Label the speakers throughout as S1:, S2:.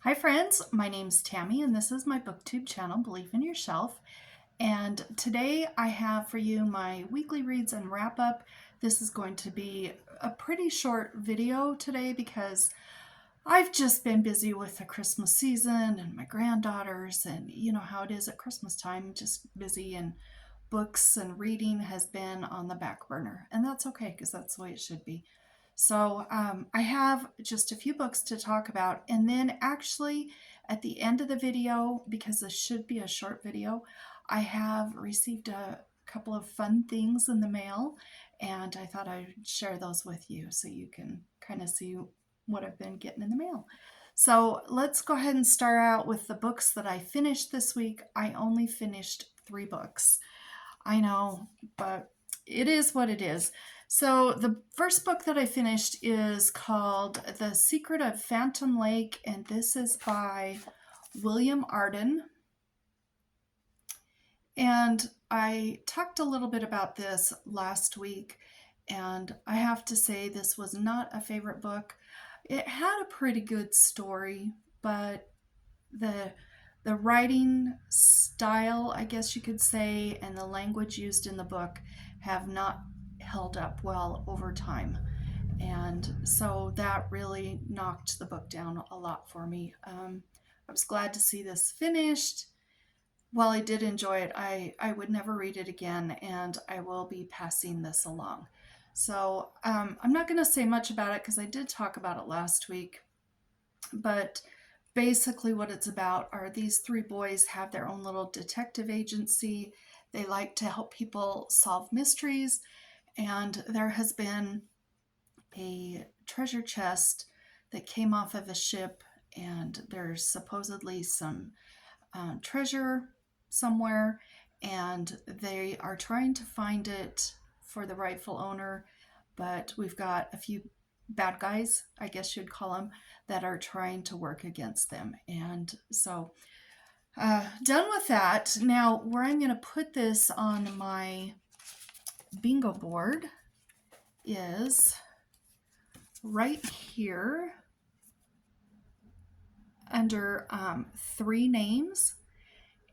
S1: Hi friends, my name's Tammy and this is my booktube channel, Believe in Yourself. And today I have for you my weekly reads and wrap up. This is going to be a pretty short video today because I've just been busy with the Christmas season and my granddaughters, and you know how it is at Christmas time, just busy, and books and reading has been on the back burner. And that's okay because that's the way it should be. So I have just a few books to talk about, and then actually at the end of the video, because this should be a short video, I have received a couple of fun things in the mail, and I thought I'd share those with you so you can kind of see what I've been getting in the mail. So let's go ahead and start out with the books that I finished this week. I only finished 3 books. I know, but it is what it is. So the first book that I finished is called The Secret of Phantom Lake, and this is by William Arden. And I talked a little bit about this last week, and I have to say this was not a favorite book. It had a pretty good story, but the the writing style, I guess you could say, and the language used in the book have not held up well over time. And so that really knocked the book down a lot for me. I was glad to see this finished. While I did enjoy it, I would never read it again, and I will be passing this along. So I'm not going to say much about it because I did talk about it last week, but basically what it's about are these 3 boys have their own little detective agency. They like to help people solve mysteries, and there has been a treasure chest that came off of a ship, and there's supposedly some treasure somewhere, and they are trying to find it for the rightful owner, but we've got a few bad guys, I guess you'd call them, that are trying to work against them. And so done with that. Now, where I'm going to put this on my bingo board is right here under 3 names.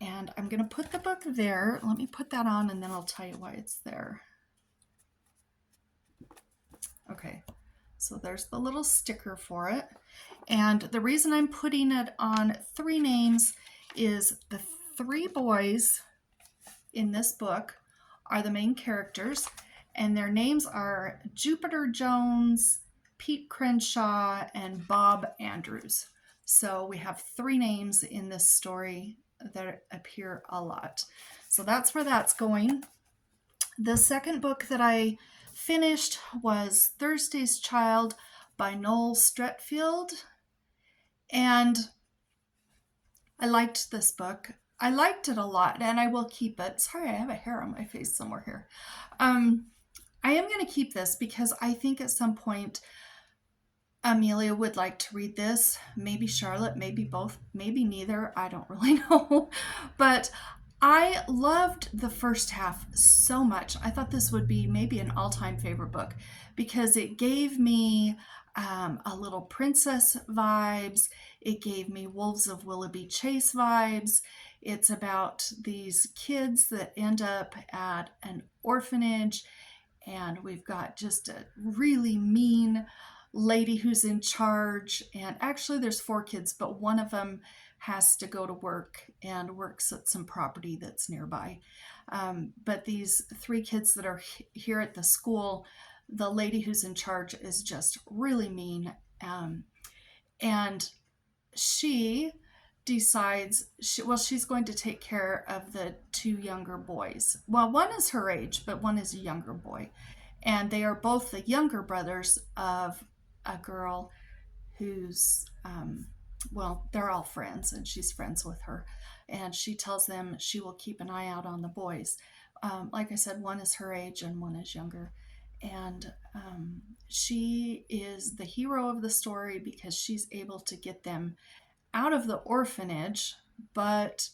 S1: And I'm going to put the book there. Let me put that on and then I'll tell you why it's there. Okay, so there's the little sticker for it. And the reason I'm putting it on 3 names is the 3 boys in this book are the main characters, and their names are Jupiter Jones, Pete Crenshaw, and Bob Andrews. So we have 3 names in this story that appear a lot. So that's where that's going. The second book that I finished was Thursday's Child by Noel Streatfeild, and I liked this book. I liked it a lot, and I will keep it. Sorry, I have a hair on my face somewhere here. I am going to keep this because I think at some point Emilie would like to read this. Maybe Charlotte, maybe both, maybe neither. I don't really know. But I loved the first half so much. I thought this would be maybe an all-time favorite book because it gave me a little princess vibes. It gave me Wolves of Willoughby Chase vibes. It's about these kids that end up at an orphanage, and we've got just a really mean lady who's in charge. And actually there's 4 kids, but one of them has to go to work and works at some property that's nearby. But these 3 kids that are here at the school, the lady who's in charge is just really mean. And she decides, she's going to take care of the 2 younger boys. Well, one is her age, but one is a younger boy. And they are both the younger brothers of a girl who's, they're all friends, and she's friends with her. And she tells them she will keep an eye out on the boys. Like I said, one is her age and one is younger. And she is the hero of the story because she's able to get them out of the orphanage, but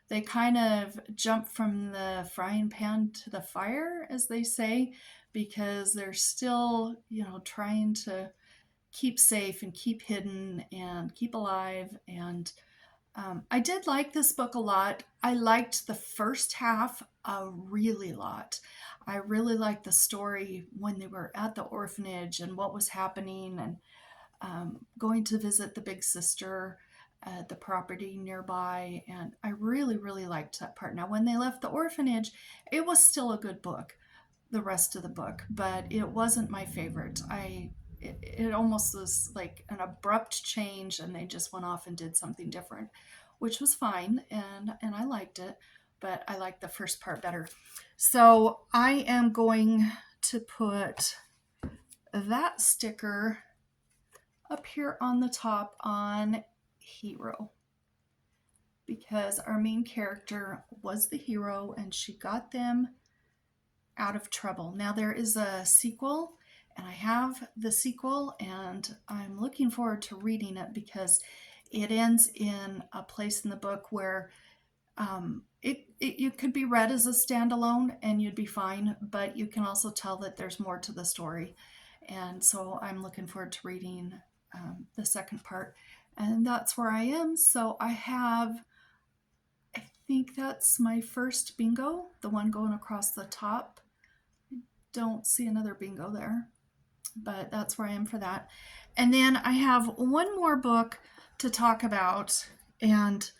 S1: they kind of jump from the frying pan to the fire, as they say, because they're still, trying to keep safe and keep hidden and keep alive. And I did like this book a lot. I liked the first half a really lot. I really liked the story when they were at the orphanage and what was happening, and going to visit the big sister at the property nearby. And I really, really liked that part. Now, when they left the orphanage, it was still a good book, the rest of the book, but it wasn't my favorite. It almost was like an abrupt change, and they just went off and did something different, which was fine, and I liked it, but I liked the first part better. So I am going to put that sticker up here on the top on hero, because our main character was the hero and she got them out of trouble. Now there is a sequel, and I have the sequel, and I'm looking forward to reading it because it ends in a place in the book where you could be read as a standalone and you'd be fine, but you can also tell that there's more to the story. And so I'm looking forward to reading the second part. And that's where I am. So I think that's my first bingo, the one going across the top. Don't see another bingo there, but that's where I am for that. And then I have one more book to talk about, and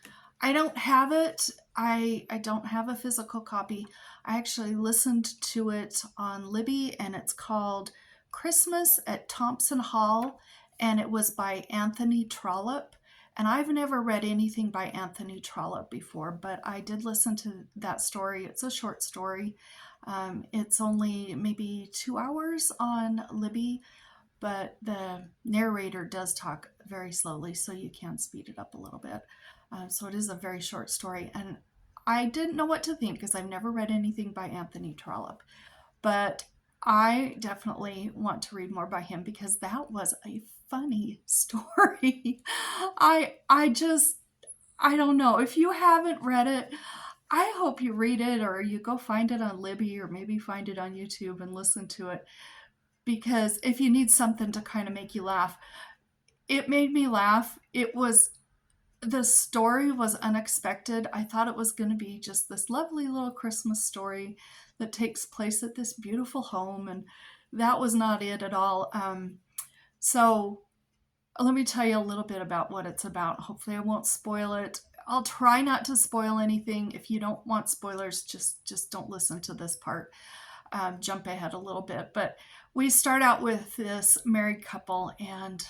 S1: I don't have it. I don't have a physical copy. I actually listened to it on Libby, and it's called Christmas at Thompson Hall, and it was by Anthony Trollope. And I've never read anything by Anthony Trollope before, but I did listen to that story. It's a short story. It's only maybe 2 hours on Libby, but the narrator does talk very slowly, so you can speed it up a little bit. So it is a very short story, and I didn't know what to think because I've never read anything by Anthony Trollope, but I definitely want to read more by him because that was a funny story. I don't know. If you haven't read it, I hope you read it, or you go find it on Libby, or maybe find it on YouTube and listen to it, because if you need something to kind of make you laugh, it made me laugh. The story was unexpected. I thought it was going to be just this lovely little Christmas story that takes place at this beautiful home, and that was not it at all. So let me tell you a little bit about what it's about. Hopefully I won't spoil it. I'll try not to spoil anything. If you don't want spoilers, just don't listen to this part. Jump ahead a little bit. But we start out with this married couple, and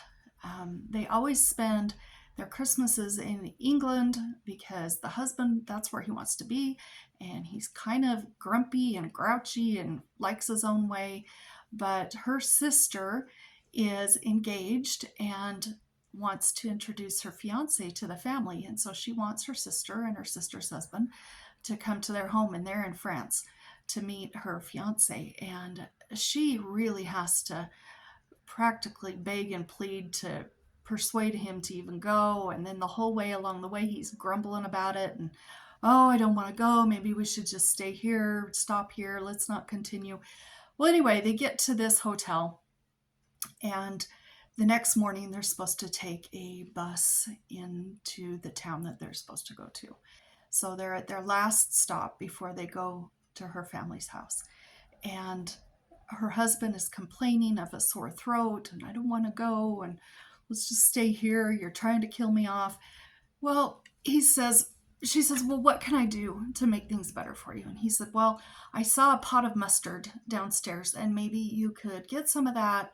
S1: they always spend their Christmases in England because the husband, that's where he wants to be, and he's kind of grumpy and grouchy and likes his own way. But her sister is engaged and wants to introduce her fiance to the family, and so she wants her sister and her sister's husband to come to their home, and they're in France, to meet her fiance. And she really has to practically beg and plead to persuade him to even go, and then the whole way along the way he's grumbling about it, and oh, I don't want to go, maybe we should just stay here, stop here, let's not continue. Well, anyway, they get to this hotel, and the next morning they're supposed to take a bus into the town that they're supposed to go to. So they're at their last stop before they go to her family's house, and her husband is complaining of a sore throat, and I don't want to go, and let's just stay here, you're trying to kill me off. Well, she says, well, what can I do to make things better for you? And he said, well, I saw a pot of mustard downstairs, and maybe you could get some of that,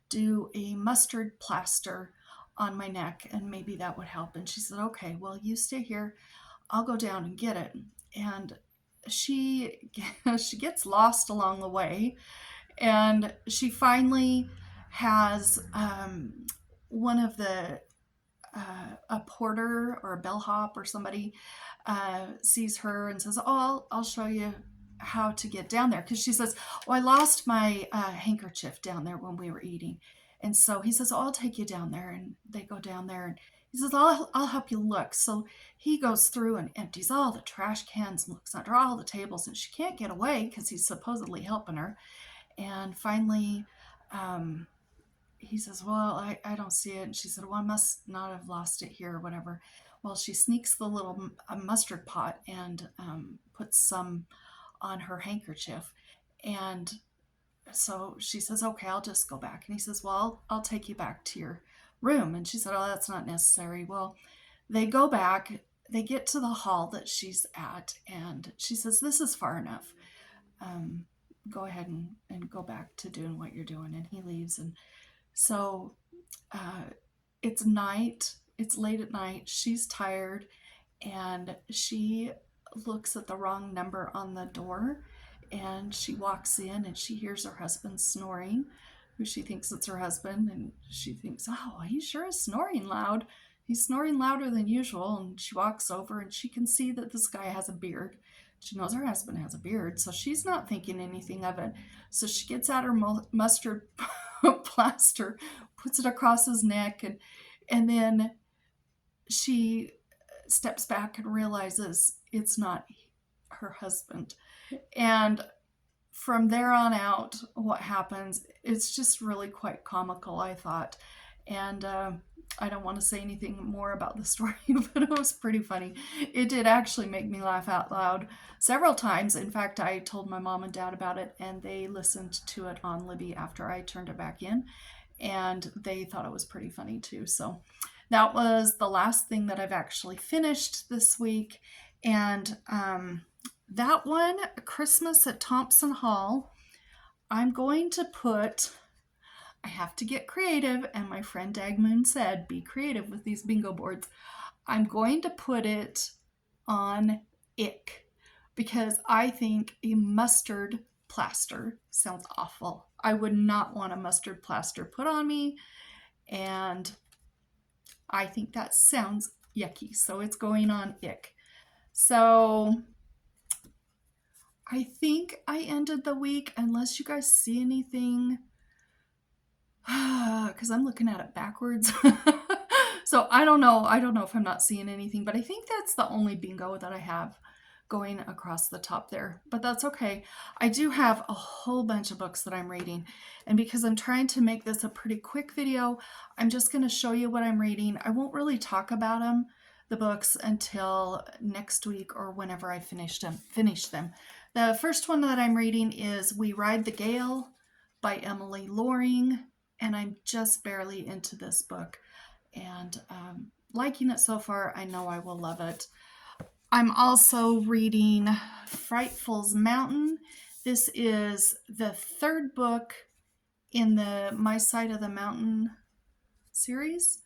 S1: do a mustard plaster on my neck, and maybe that would help. And she said, okay, well, you stay here, I'll go down and get it. And she gets lost along the way, and she finally has one of the a porter or a bellhop or somebody sees her and says, oh, I'll show you how to get down there, because she says, oh, I lost my handkerchief down there when we were eating. And so he says, oh, I'll take you down there. And they go down there, and he says, I'll help you look. So he goes through and empties all the trash cans and looks under all the tables, and she can't get away because he's supposedly helping her. And finally he says, well, I don't see it. And she said, well, I must not have lost it here or whatever. Well, she sneaks the little mustard pot and puts some on her handkerchief. And so she says, okay, I'll just go back. And he says, well, I'll take you back to your room. And she said, oh, that's not necessary. Well, they go back, they get to the hall that she's at, and she says, this is far enough. Go ahead and go back to doing what you're doing. And he leaves. And so it's night, it's late at night, she's tired, and she looks at the wrong number on the door, and she walks in and she hears her husband snoring, who she thinks it's her husband, and she thinks, oh, he sure is snoring loud. He's snoring louder than usual. And she walks over and she can see that this guy has a beard. She knows her husband has a beard, so she's not thinking anything of it. So she gets out her mustard plaster, puts it across his neck, and then she steps back and realizes it's not her husband. And from there on out, what happens, it's just really quite comical, I thought. And I don't want to say anything more about the story, but it was pretty funny. It did actually make me laugh out loud several times. In fact, I told my mom and dad about it, and they listened to it on Libby after I turned it back in, and they thought it was pretty funny too. So that was the last thing that I've actually finished this week. And that one, Christmas at Thompson Hall, I'm going to put, I have to get creative, and my friend Dagmoon said, be creative with these bingo boards. I'm going to put it on ick, because I think a mustard plaster sounds awful. I would not want a mustard plaster put on me, and I think that sounds yucky, so it's going on ick. So I think I ended the week, unless you guys see anything, because I'm looking at it backwards. So I don't know if I'm not seeing anything, but I think that's the only bingo that I have going across the top there, but that's okay. I do have a whole bunch of books that I'm reading, and because I'm trying to make this a pretty quick video, I'm just going to show you what I'm reading. I won't really talk about them, the books, until next week or whenever I finish them. The first one that I'm reading is We Ride the Gale by Emilie Loring, and I'm just barely into this book, and liking it so far. I know I will love it. I'm also reading Frightful's Mountain. This is the third book in the My Side of the Mountain series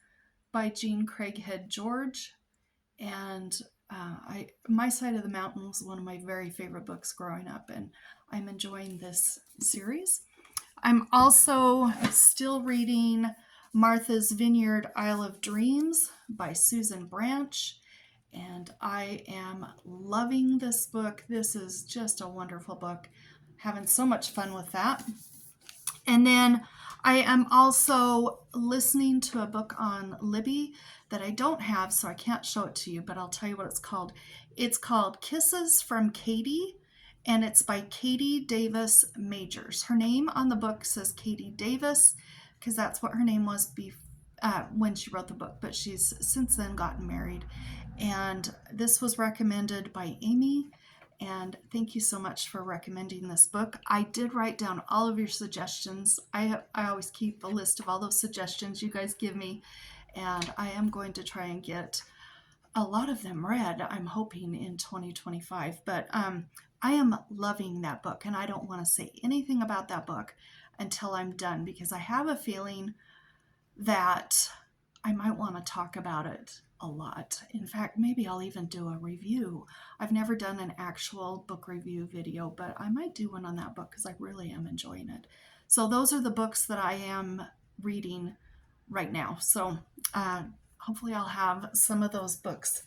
S1: by Jean Craighead George. And My Side of the Mountain was one of my very favorite books growing up, and I'm enjoying this series. I'm also still reading Martha's Vineyard, Isle of Dreams by Susan Branch, and I am loving this book. This is just a wonderful book. Having so much fun with that. And then I am also listening to a book on Libby that I don't have, so I can't show it to you, but I'll tell you what it's called. It's called Kisses from Katie, and it's by Katie Davis Majors. Her name on the book says Katie Davis, because that's what her name was when she wrote the book, but she's since then gotten married. And this was recommended by Amy, and thank you so much for recommending this book. I did write down all of your suggestions. I always keep a list of all those suggestions you guys give me, and I am going to try and get a lot of them read, I'm hoping, in 2025. But I am loving that book, and I don't want to say anything about that book until I'm done, because I have a feeling that I might want to talk about it a lot. In fact, maybe I'll even do a review. I've never done an actual book review video, but I might do one on that book because I really am enjoying it. So those are the books that I am reading right now. So hopefully I'll have some of those books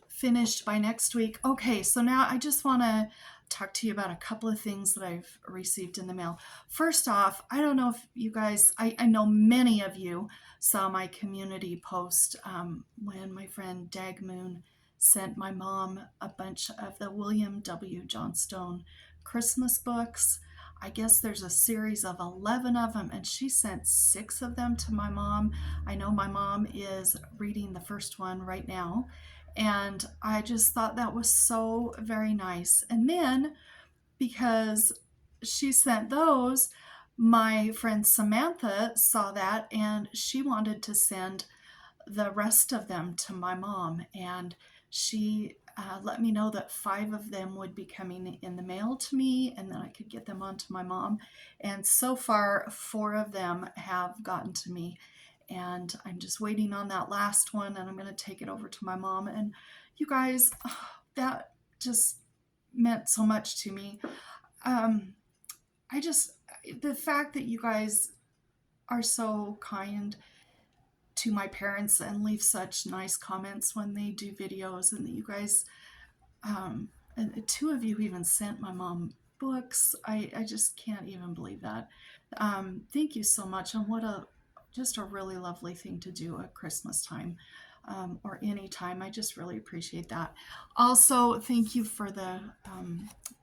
S1: finished by next week. Okay, so now I just want to talk to you about a couple of things that I've received in the mail. First off, I don't know if you guys, I know many of you saw my community post when my friend Dagmoon sent my mom a bunch of the William W. Johnstone Christmas books. I guess there's a series of 11 of them, and she sent 6 of them to my mom. I know my mom is reading the first one right now, and I just thought that was so very nice. And then, because she sent those, my friend Samantha saw that, and she wanted to send the rest of them to my mom, and she let me know that 5 of them would be coming in the mail to me, and then I could get them on to my mom. And so far 4 of them have gotten to me, and I'm just waiting on that last one, and I'm going to take it over to my mom. And you guys, that just meant so much to me. The fact that you guys are so kind to my parents and leave such nice comments when they do videos, and that you guys, and 2 of you even sent my mom books. I just can't even believe that. Thank you so much, and just a really lovely thing to do at Christmas time, or any time. I just really appreciate that. Also, thank you for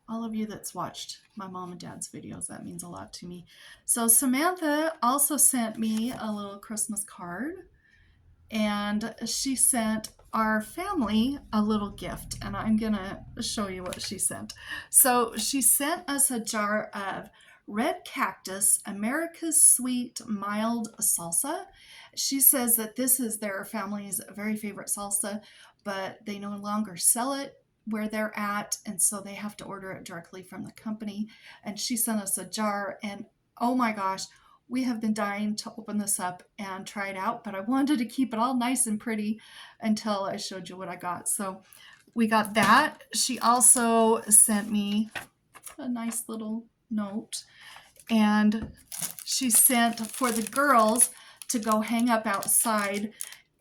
S1: all of you that's watched my mom and dad's videos. That means a lot to me. So Samantha also sent me a little Christmas card, and she sent our family a little gift, and I'm gonna show you what she sent. So she sent us a jar of Red Cactus, America's Sweet Mild Salsa. She says that this is their family's very favorite salsa, but they no longer sell it where they're at, and so they have to order it directly from the company. And she sent us a jar, and oh my gosh, we have been dying to open this up and try it out, but I wanted to keep it all nice and pretty until I showed you what I got. So we got that. She also sent me a nice little note, and she sent for the girls to go hang up outside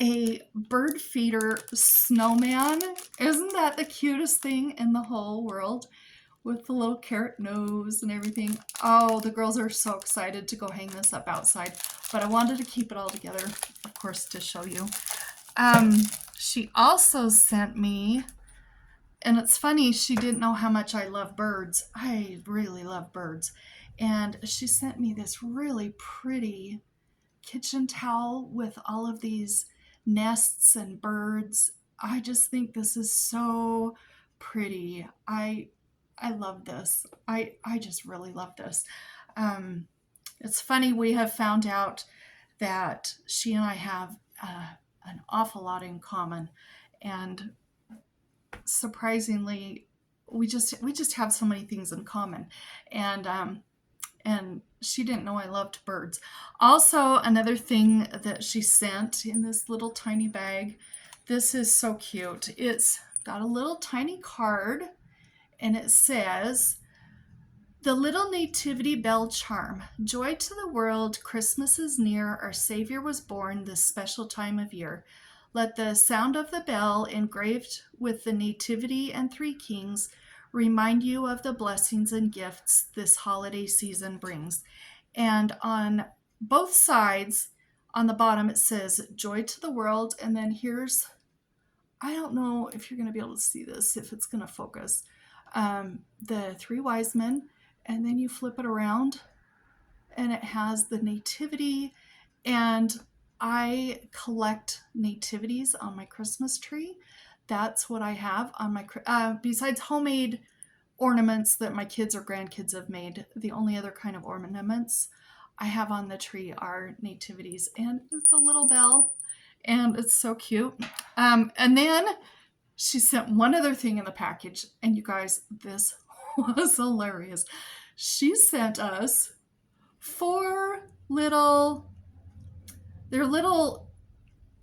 S1: a bird feeder snowman. Isn't that the cutest thing in the whole world? With the little carrot nose and everything. Oh, the girls are so excited to go hang this up outside, but I wanted to keep it all together, of course, to show you. She also sent me, and it's funny, she didn't know how much I love birds. I really love birds. And she sent me this really pretty kitchen towel with all of these nests and birds. I just think this is so pretty. I love this. I just really love this. It's funny, we have found out that she and I have an awful lot in common, and surprisingly, we just have so many things in common. And she didn't know I loved birds. Also, another thing that she sent in this little tiny bag. This is so cute. It's got a little tiny card, and it says, "The little nativity bell charm. Joy to the world, Christmas is near, our Savior was born this special time of year. Let the sound of the bell engraved with the nativity and 3 kings remind you of the blessings and gifts this holiday season brings." And on both sides, on the bottom, it says, "Joy to the world." And then here's, I don't know if you're going to be able to see this, if it's going to focus, the 3 wise men. And then you flip it around, and it has the nativity. And I collect nativities on my Christmas tree. That's what I have on my, besides homemade ornaments that my kids or grandkids have made, the only other kind of ornaments I have on the tree are nativities. And it's a little bell, and it's so cute. And then she sent one other thing in the package, and you guys, this was hilarious. She sent us 4 they're little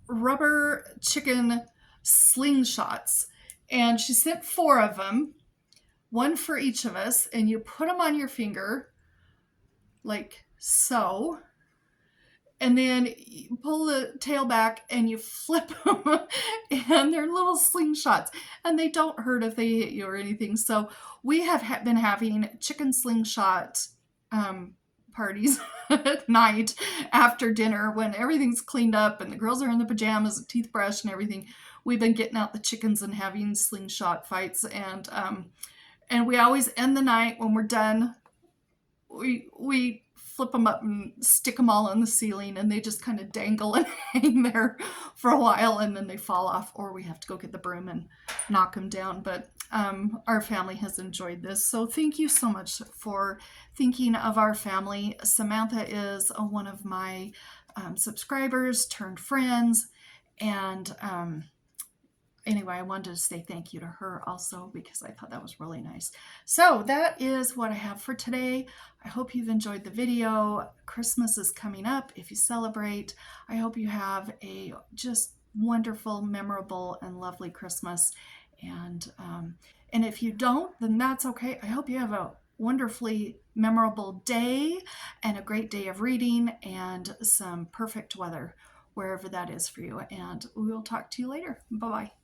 S1: rubber chicken slingshots, and she sent 4 of them, 1 for each of us, and you put them on your finger like so, and then you pull the tail back and you flip them, and they're little slingshots, and they don't hurt if they hit you or anything. So we have been having chicken slingshot parties at night after dinner when everything's cleaned up and the girls are in the pajamas, teeth brushed and everything. We've been getting out the chickens and having slingshot fights, and we always end the night when we're done we flip them up and stick them all on the ceiling, and they just kind of dangle and hang there for a while, and then they fall off, or we have to go get the broom and knock them down. But our family has enjoyed this, so thank you so much for thinking of our family. Samantha is one of my subscribers turned friends, and anyway, I wanted to say thank you to her also because I thought that was really nice. So that is what I have for today. I hope you've enjoyed the video. Christmas is coming up. If you celebrate, I hope you have a just wonderful, memorable, and lovely Christmas. And if you don't, then that's okay. I hope you have a wonderfully memorable day and a great day of reading and some perfect weather wherever that is for you. And we will talk to you later. Bye-bye.